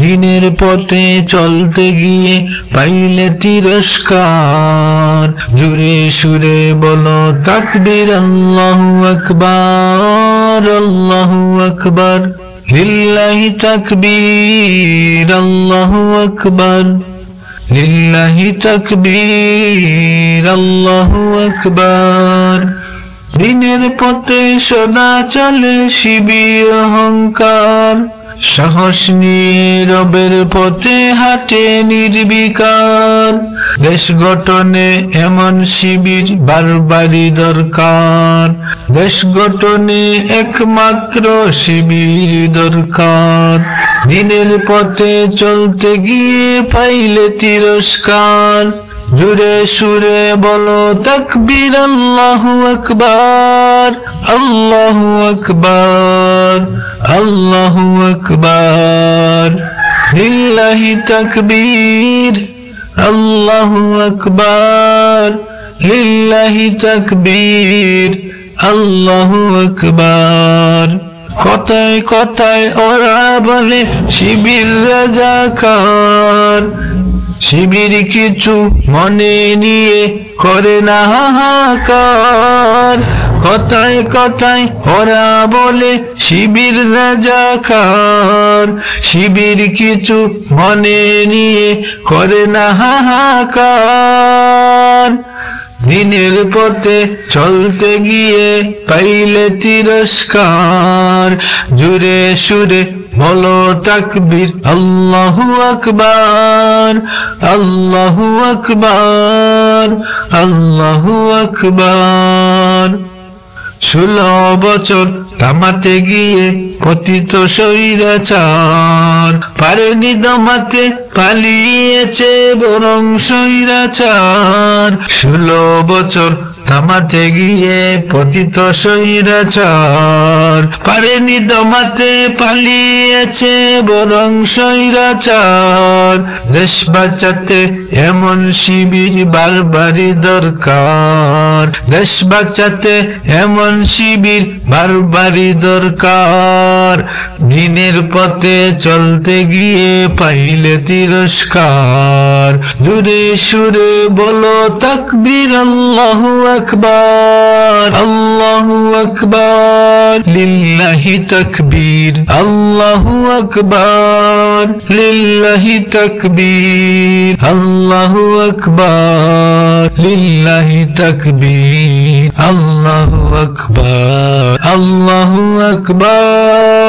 দিনের পথে চলতে গিয়ে পাইলে তিরস্কার, জোরে সুরে বলো তাকবীর আল্লাহু আকবার, আল্লাহু আকবার, লিল্লাহি তাকবীর আল্লাহু আকবার, লিল্লাহি তাকবীর আল্লাহু আকবার। দিনের পথে সদা চলে শিবির অহংকার, সাহস নিয়ে রবের পথে হাঁটে নির্বিকার। দেশ গঠনে এমন শিবির বারবারই দরকার, দেশ গঠনে একমাত্র শিবির দরকার। দিনের পথে চলতে গিয়ে পাইলে তিরস্কার, জোরে সুরে বলো তাকবীর আল্লাহু আকবার, আল্লাহু আকবার, আল্লাহু আকবার, লিল্লাহি তাকবীর আল্লাহু আকবার, লিল্লাহি তাকবীর আল্লাহু আকবার। কথায় কথায় ওরা বলে শিবির রাজাকার, শিবির কিছু মনে নিয়ে করে না হাহাকার। কথায় কথায় ওরা বলে শিবির রাজাকার, শিবির কিছু মনে নিয়ে করে না হাহাকার। দিনের পথে চলতে গিয়ে পাইলে তিরস্কার, জোরে সুরে বলো তাকবীর আল্লাহু আকবার, আল্লাহু আকবার, আল্লাহু আকবার। 16 বছর থামাতে গিয়ে পতিত স্বৈরাচার, পারেনি দমাতে পালিয়েছে বরং স্বৈরাচার। 16 বছর থামাতে গিয়ে পতিত স্বৈরাচার, পারেনি দমাতে পালিয়েছে বরং স্বৈরাচার। দেশ বাঁচাতে এমন শিবির বারবারই দরকার, দেশ বাঁচাতে এমন শিবির বারবারই দরকার। দিনের পথে চলতে গিয়ে পাইলে তিরস্কার, জোরে সুরে বলো তাকবীর আল্লাহু আকবার, আল্লাহু আকবার, লিল্লাহি তাকবীর আল্লাহু আকবার, লিল্লাহি তাকবীর আল্লাহু আকবার, লিল্লাহি তাকবীর আল্লাহু আকবার, আল্লাহু আকবার।